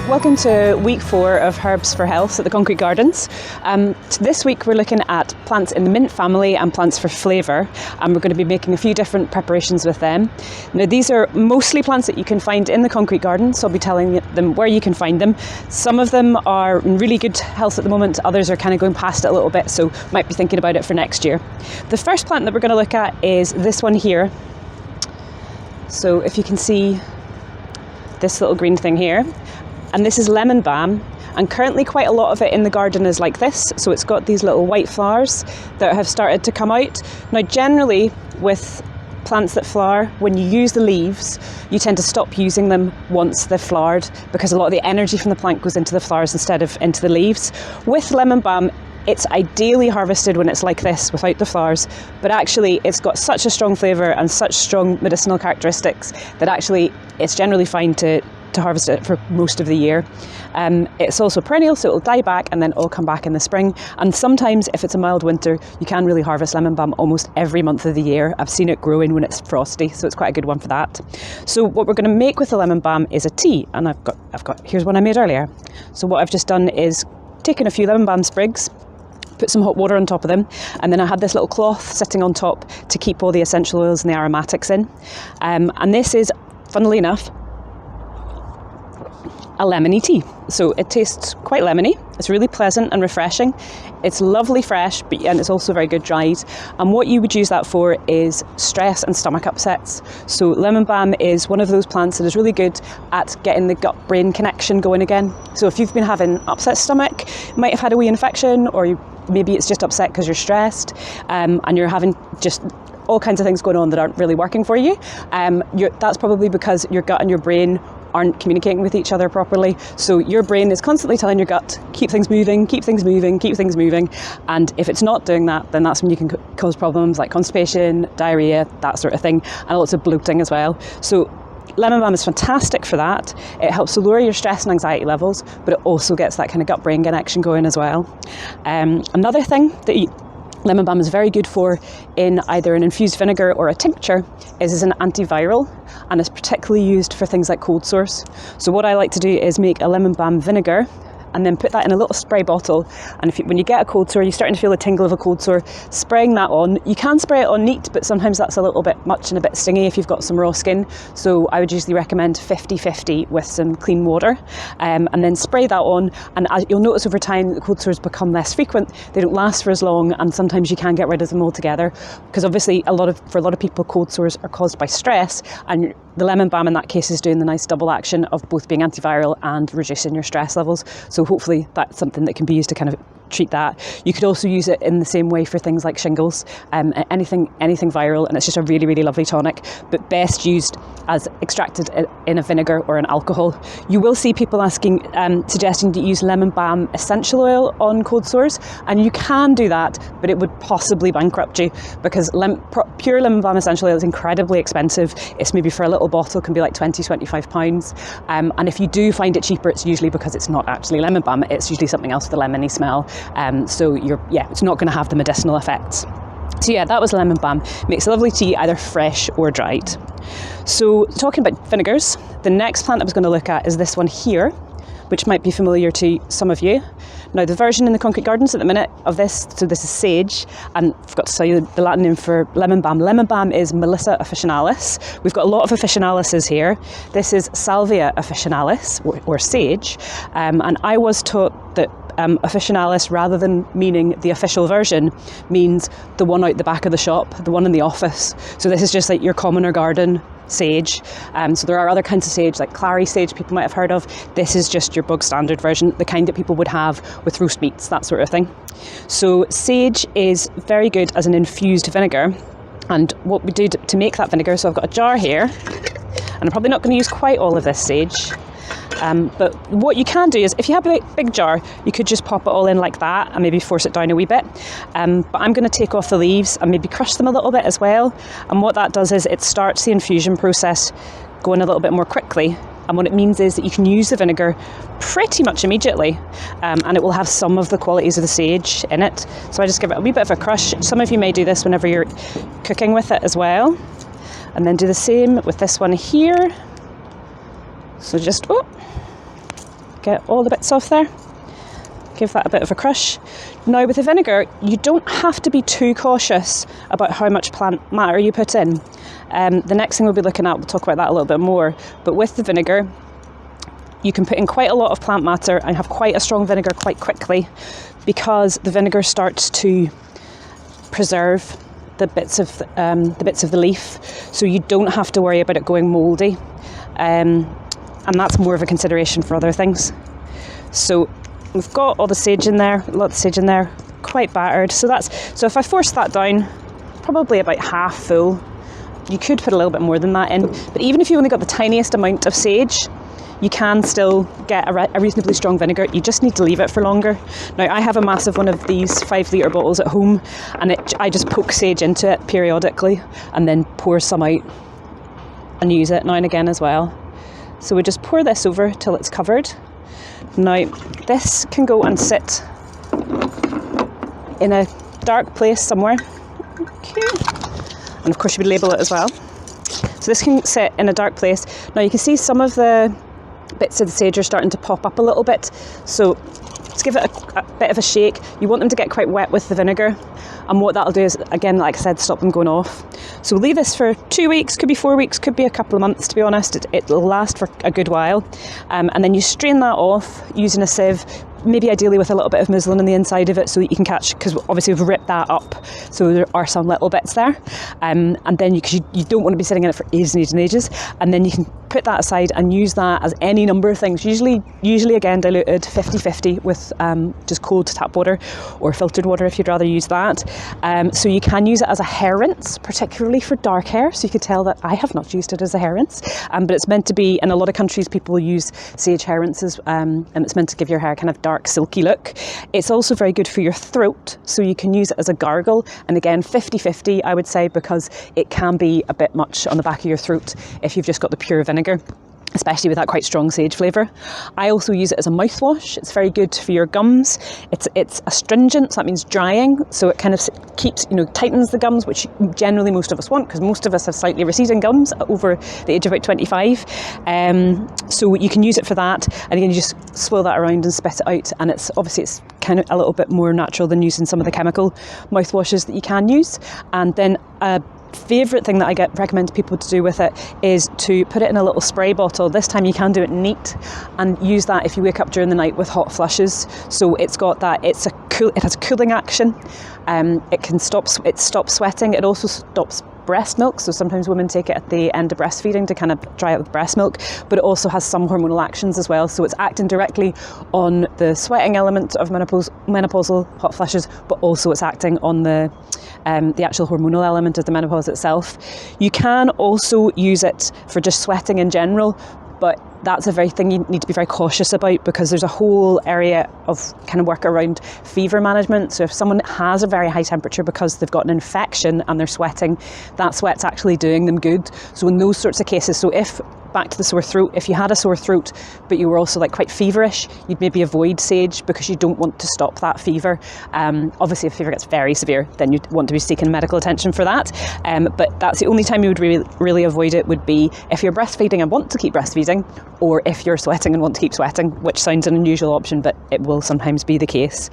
Welcome to week 4 of Herbs for Health at the Concrete Gardens. This week we're looking at plants in the mint family and plants for flavour, and we're going to be making a few different preparations with them. Now these are mostly plants that you can find in the Concrete Garden, so I'll be telling them where you can find them. Some of them are in really good health at the moment, others are kind of going past it a little bit, so might be thinking about it for next year. The first plant that we're going to look at is this one here. So if you can see this little green thing here, and this is lemon balm, and currently quite a lot of it in the garden is like this, so it's got these little white flowers that have started to come out. Now generally with plants that flower, when you use the leaves you tend to stop using them once they've flowered, because a lot of the energy from the plant goes into the flowers instead of into the leaves. With lemon balm, it's ideally harvested when it's like this without the flowers, but actually it's got such a strong flavour and such strong medicinal characteristics that actually it's generally fine to harvest it for most of the year. It's also perennial, so it'll die back and then it'll come back in the spring, and sometimes if it's a mild winter you can really harvest lemon balm almost every month of the year. I've seen it growing when it's frosty, so it's quite a good one for that. So what we're going to make with the lemon balm is a tea, and I've got here's one I made earlier. So what I've just done is taken a few lemon balm sprigs, put some hot water on top of them, and then I had this little cloth sitting on top to keep all the essential oils and the aromatics in. And this is, funnily enough, a lemony tea. So it tastes quite lemony, it's really pleasant and refreshing, it's lovely fresh, and it's also very good dried. And what you would use that for is stress and stomach upsets. So lemon balm is one of those plants that is really good at getting the gut-brain connection going again. So if you've been having upset stomach, you might have had a wee infection, or maybe it's just upset because you're stressed, and you're having just all kinds of things going on that aren't really working for you, that's probably because your gut and your brain aren't communicating with each other properly. So your brain is constantly telling your gut, keep things moving, keep things moving, keep things moving. And if it's not doing that, then that's when you can cause problems like constipation, diarrhea, that sort of thing, and lots of bloating as well. So lemon balm is fantastic for that. It helps to lower your stress and anxiety levels, but it also gets that kind of gut-brain connection going as well. Another thing that lemon balm is very good for in either an infused vinegar or a tincture is as an antiviral, and it's particularly used for things like cold sores. So what I like to do is make a lemon balm vinegar and then put that in a little spray bottle, and when you get a cold sore, you're starting to feel a tingle of a cold sore, spraying that on. You can spray it on neat, but sometimes that's a little bit much and a bit stingy if you've got some raw skin, so I would usually recommend 50-50 with some clean water, and then spray that on. And as you'll notice over time, the cold sores become less frequent, they don't last for as long, and sometimes you can get rid of them altogether, because obviously for a lot of people cold sores are caused by stress, and the lemon balm in that case is doing the nice double action of both being antiviral and reducing your stress levels. So hopefully that's something that can be used to kind of treat that. You could also use it in the same way for things like shingles, anything viral, and it's just a really, really lovely tonic, but best used as extracted in a vinegar or an alcohol. You will see people suggesting to use lemon balm essential oil on cold sores, and you can do that, but it would possibly bankrupt you, because pure lemon balm essential oil is incredibly expensive. It's maybe for a little bottle can be like £20-25, and if you do find it cheaper, it's usually because it's not actually lemon balm, it's usually something else with a lemony smell. So it's not going to have the medicinal effects. So yeah, that was lemon balm. Makes a lovely tea, either fresh or dried. So talking about vinegars, the next plant I was going to look at is this one here, which might be familiar to some of you. Now the version in the Concrete Gardens at the minute of this, so this is sage, and I forgot to tell you the Latin name for lemon balm. Lemon balm is Melissa officinalis. We've got a lot of officinalises here. This is Salvia officinalis, or sage, and I was taught that officinalis, rather than meaning the official version, means the one out the back of the shop, the one in the office. So this is just like your commoner garden sage. So there are other kinds of sage, like clary sage people might have heard of. This is just your bog standard version, the kind that people would have with roast meats, that sort of thing. So sage is very good as an infused vinegar, and what we do to make that vinegar, so I've got a jar here, and I'm probably not going to use quite all of this sage, but what you can do is, if you have a big jar, you could just pop it all in like that and maybe force it down a wee bit, but I'm going to take off the leaves and maybe crush them a little bit as well, and what that does is it starts the infusion process going a little bit more quickly, and what it means is that you can use the vinegar pretty much immediately, and it will have some of the qualities of the sage in it. So I just give it a wee bit of a crush. Some of you may do this whenever you're cooking with it as well, and then do the same with this one here. So just get all the bits off there. Give that a bit of a crush. Now with the vinegar, you don't have to be too cautious about how much plant matter you put in. The next thing we'll be looking at, we'll talk about that a little bit more, but with the vinegar, you can put in quite a lot of plant matter and have quite a strong vinegar quite quickly, because the vinegar starts to preserve the bits of the leaf, so you don't have to worry about it going mouldy, and that's more of a consideration for other things. So we've got all the sage in there, a lot of sage in there, quite battered. So if I force that down, probably about half full. You could put a little bit more than that in, but even if you only got the tiniest amount of sage, you can still get a reasonably strong vinegar. You just need to leave it for longer. Now, I have a massive one of these 5 litre bottles at home, and I just poke sage into it periodically and then pour some out and use it now and again as well. So we just pour this over till it's covered. Now, this can go and sit in a dark place somewhere. Okay. And of course you would label it as well. So this can sit in a dark place. Now you can see some of the bits of the sage are starting to pop up a little bit. So let's give it a bit of a shake. You want them to get quite wet with the vinegar. And what that'll do is, again, like I said, stop them going off. So we'll leave this for 2 weeks, could be 4 weeks, could be a couple of months, to be honest. It'll last for a good while. And then you strain that off using a sieve, maybe ideally with a little bit of muslin on the inside of it so that you can catch, because obviously we've ripped that up, so there are some little bits there. And then you don't want to be sitting in it for ages and ages and ages. And then you can put that aside and use that as any number of things, usually again diluted 50-50 with just cold tap water or filtered water if you'd rather use that. So you can use it as a hair rinse, particularly for dark hair. So you could tell that I have not used it as a hair rinse, but it's meant to be, in a lot of countries people use sage hair rinses, and it's meant to give your hair kind of dark silky look. It's also very good for your throat, so you can use it as a gargle, and again 50-50 I would say, because it can be a bit much on the back of your throat if you've just got the pure vinegar, especially with that quite strong sage flavour. I also use it as a mouthwash. It's very good for your gums. It's astringent, so that means drying, so it kind of keeps, tightens the gums, which generally most of us want, because most of us have slightly receding gums over the age of about 25. So you can use it for that, and again you just swirl that around and spit it out, and it's kind of a little bit more natural than using some of the chemical mouthwashes that you can use. And then favourite thing that I recommend people to do with it is to put it in a little spray bottle. This time you can do it neat and use that if you wake up during the night with hot flushes. So it has a cooling action. It stops sweating. It also stops breast milk, so sometimes women take it at the end of breastfeeding to kind of dry out with breast milk, but it also has some hormonal actions as well, so it's acting directly on the sweating element of menopausal hot flushes, but also it's acting on the actual hormonal element of the menopause itself. You can also use it for just sweating in general, but that's a very thing you need to be very cautious about, because there's a whole area of kind of work around fever management. So if someone has a very high temperature because they've got an infection and they're sweating, that sweat's actually doing them good. So in those sorts of cases, back to the sore throat, if you had a sore throat but you were also quite feverish, you'd maybe avoid sage because you don't want to stop that fever. Obviously if fever gets very severe, then you'd want to be seeking medical attention for that, but that's the only time you would really avoid it, would be if you're breastfeeding and want to keep breastfeeding, or if you're sweating and want to keep sweating, which sounds an unusual option, but it will sometimes be the case.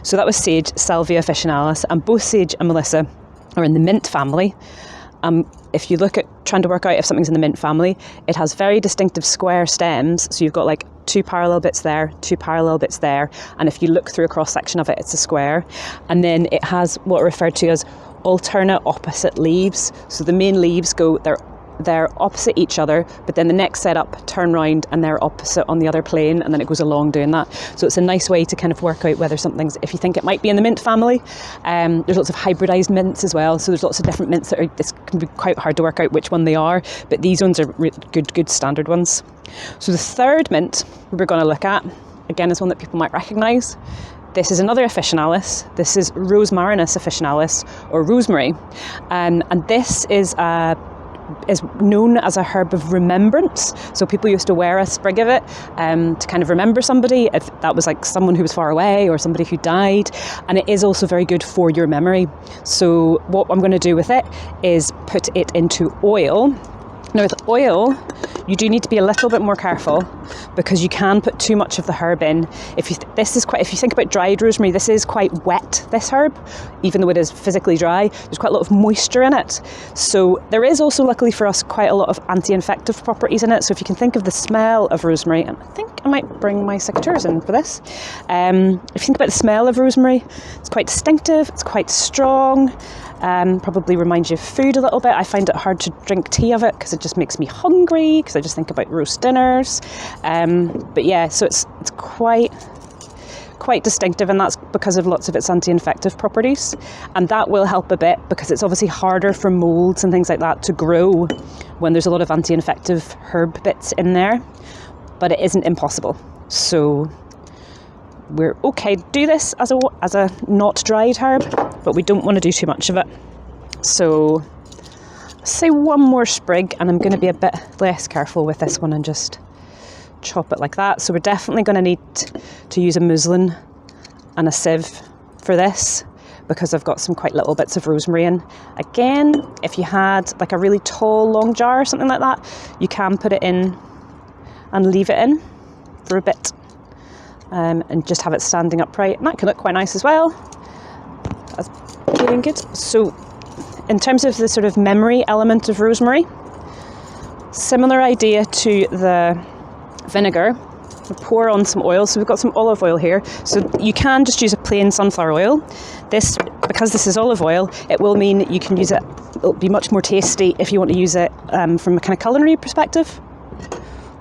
So that was sage, Salvia officinalis, and both sage and melissa are in the mint family. If you look at trying to work out if something's in the mint family, it has very distinctive square stems. So you've got 2 parallel bits there, 2 parallel bits there. And if you look through a cross section of it, it's a square. And then it has what are referred to as alternate opposite leaves. So the main leaves they're opposite each other, but then the next set up turn round and they're opposite on the other plane, and then it goes along doing that. So it's a nice way to kind of work out whether something's, if you think it might be in the mint family. There's lots of hybridized mints as well, so there's lots of different mints that this can be quite hard to work out which one they are, but these ones are good standard ones. So the third mint we're going to look at, again, is one that people might recognise. This is another officinalis. This is Rosmarinus officinalis, or rosemary, and this is known as a herb of remembrance. So people used to wear a sprig of it to kind of remember somebody, if that was someone who was far away or somebody who died. And it is also very good for your memory. So what I'm going to do with it is put it into oil. Now with oil, you do need to be a little bit more careful because you can put too much of the herb in. If you think about dried rosemary, this is quite wet, this herb, even though it is physically dry. There's quite a lot of moisture in it. So there is also, luckily for us, quite a lot of anti-infective properties in it. So if you can think of the smell of rosemary, and I think I might bring my secateurs in for this. If you think about the smell of rosemary, it's quite distinctive, it's quite strong. Probably reminds you of food a little bit. I find it hard to drink tea of it because it just makes me hungry because I just think about roast dinners. But yeah, so it's quite distinctive, and that's because of lots of its anti-infective properties. And that will help a bit because it's obviously harder for moulds and things like that to grow when there's a lot of anti-infective herb bits in there. But it isn't impossible. So we're okay to do this as a not dried herb, but we don't want to do too much of it. So say one more sprig, and I'm going to be a bit less careful with this one and just chop it like that. So we're definitely going to need to use a muslin and a sieve for this because I've got some quite little bits of rosemary in. Again, if you had like a really tall long jar or something like that, you can put it in and leave it in for a bit. And just have it standing upright, and that can look quite nice as well. That's feeling good. So in terms of the sort of memory element of rosemary, similar idea to the vinegar. We pour on some oil. So we've got some olive oil here. So you can just use a plain sunflower oil. Because this is olive oil, it will mean that you can use it. It'll be much more tasty if you want to use it from a kind of culinary perspective.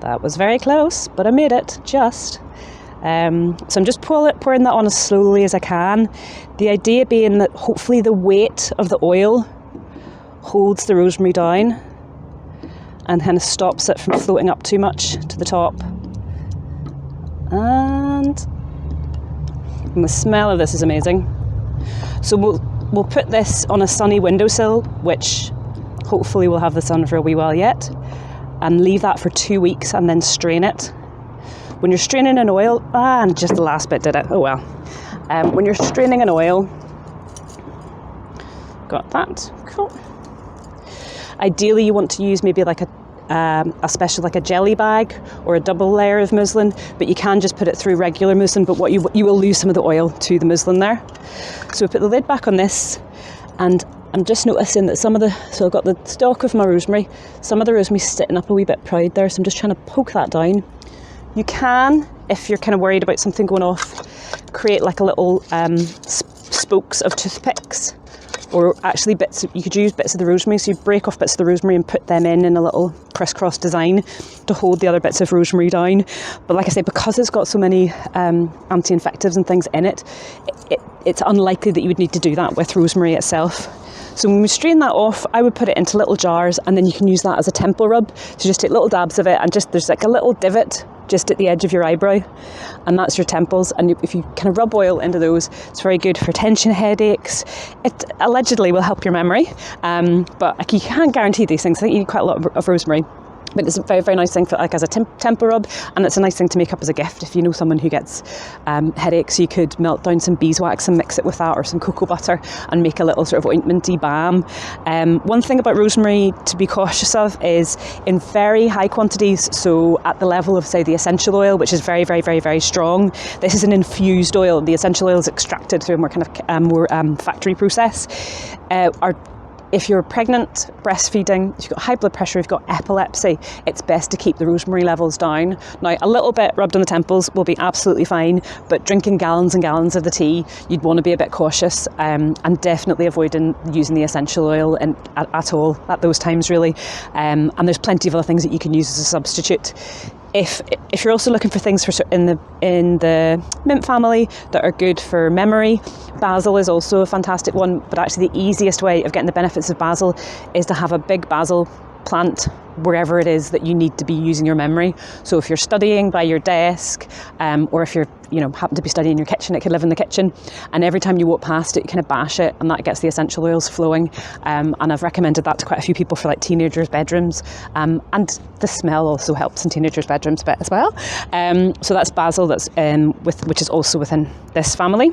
That was very close, but I made it just. So I'm just pouring that on as slowly as I can. The idea being that hopefully the weight of the oil holds the rosemary down and kind of stops it from floating up too much to the top. And the smell of this is amazing. So we'll put this on a sunny windowsill, which hopefully will have the sun for a wee while yet, and leave that for 2 weeks and then strain it. When you're straining an oil, and just the last bit did it, oh well. When you're straining an oil, got that, cool. Ideally you want to use maybe like a special, like a jelly bag or a double layer of muslin, but you can just put it through regular muslin, but you will lose some of the oil to the muslin there. So we put the lid back on this, and I'm just noticing that so I've got the stalk of my rosemary, some of the rosemary's sitting up a wee bit proud there, so I'm just trying to poke that down. You can, if you're kind of worried about something going off, create like a little spokes of toothpicks, or actually you could use bits of the rosemary, so you break off bits of the rosemary and put them in a little crisscross design to hold the other bits of rosemary down. But like I say, because it's got so many anti-infectives and things in it, it's unlikely that you would need to do that with rosemary itself. So when we strain that off, I would put it into little jars, and then you can use that as a temple rub. So just take little dabs of it, and there's like a little divot just at the edge of your eyebrow, and that's your temples. And if you kind of rub oil into those, it's very good for tension headaches. It allegedly will help your memory, but like, you can't guarantee these things. I think you need quite a lot of rosemary. But it's a very, very nice thing for like as a temple rub, and it's a nice thing to make up as a gift. If you know someone who gets headaches, you could melt down some beeswax and mix it with that, or some cocoa butter, and make a little sort of ointmenty balm. One thing about rosemary to be cautious of is in very high quantities, so at the level of, say, the essential oil, which is very, very, very, very strong. This is an infused oil. The essential oil is extracted through a more kind of factory process. If you're pregnant, breastfeeding, if you've got high blood pressure, if you've got epilepsy, it's best to keep the rosemary levels down. Now, a little bit rubbed on the temples will be absolutely fine, but drinking gallons and gallons of the tea, you'd want to be a bit cautious, and definitely avoiding using the essential oil at all at those times, really. And there's plenty of other things that you can use as a substitute. If you're also looking for things in the mint family that are good for memory, basil is also a fantastic one. But actually, the easiest way of getting the benefits of basil is to have a big basil plant wherever it is that you need to be using your memory. So if you're studying by your desk, or if you're happen to be studying in your kitchen, it could live in the kitchen, and every time you walk past it, you kind of bash it, and that gets the essential oils flowing. And I've recommended that to quite a few people for like teenagers' bedrooms, and the smell also helps in teenagers' bedrooms a bit as well. So that's basil, that's which is also within this family.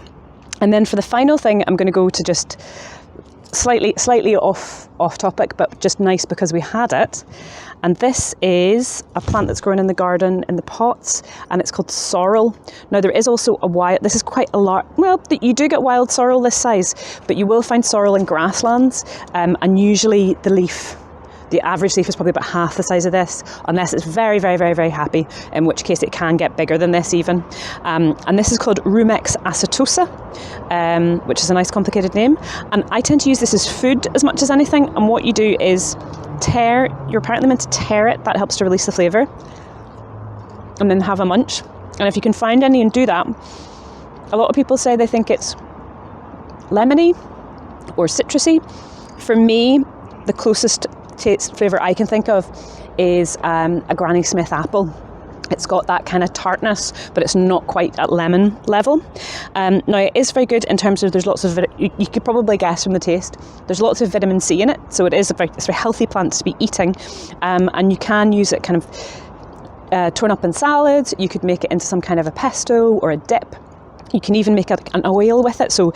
And then for the final thing, I'm going to go to just slightly off topic, but just nice because we had it. And this is a plant that's grown in the garden in the pots, and it's called sorrel. Now there is also this is quite a large, well, you do get wild sorrel this size, but you will find sorrel in grasslands, and usually the average leaf is probably about half the size of this, unless it's very, very, very, very happy, in which case it can get bigger than this even. And this is called Rumex acetosa, which is a nice complicated name. And I tend to use this as food as much as anything. And what you do is you're apparently meant to tear it, that helps to release the flavour, and then have a munch. And if you can find any and do that, a lot of people say they think it's lemony or citrusy. For me, the closest taste flavour I can think of is a Granny Smith apple. It's got that kind of tartness, but it's not quite at lemon level. Now it is very good in terms of there's lots of, you could probably guess from the taste, there's lots of vitamin C in it, so it's a very healthy plant to be eating, and you can use it kind of torn up in salads. You could make it into some kind of a pesto or a dip. You can even make an oil with it, so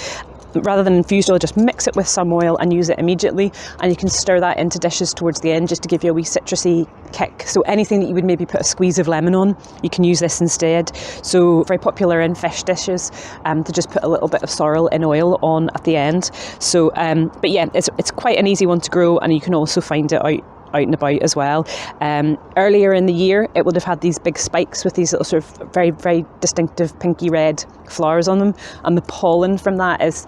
rather than infused oil, just mix it with some oil and use it immediately, and you can stir that into dishes towards the end just to give you a wee citrusy kick. So anything that you would maybe put a squeeze of lemon on, you can use this instead. So very popular in fish dishes, to just put a little bit of sorrel in oil on at the end. So but yeah, it's quite an easy one to grow, and you can also find it out and about as well. Earlier in the year, it would have had these big spikes with these little sort of very, very distinctive pinky red flowers on them, and the pollen from that is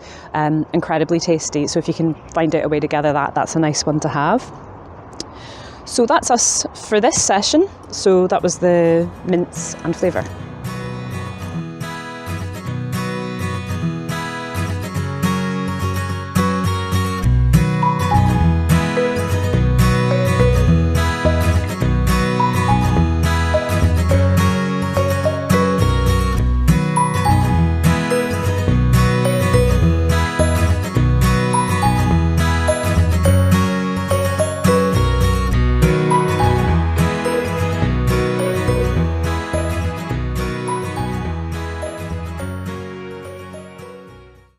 incredibly tasty. So if you can find out a way to gather that's a nice one to have. So that's us for this session. So that was the mints and flavour.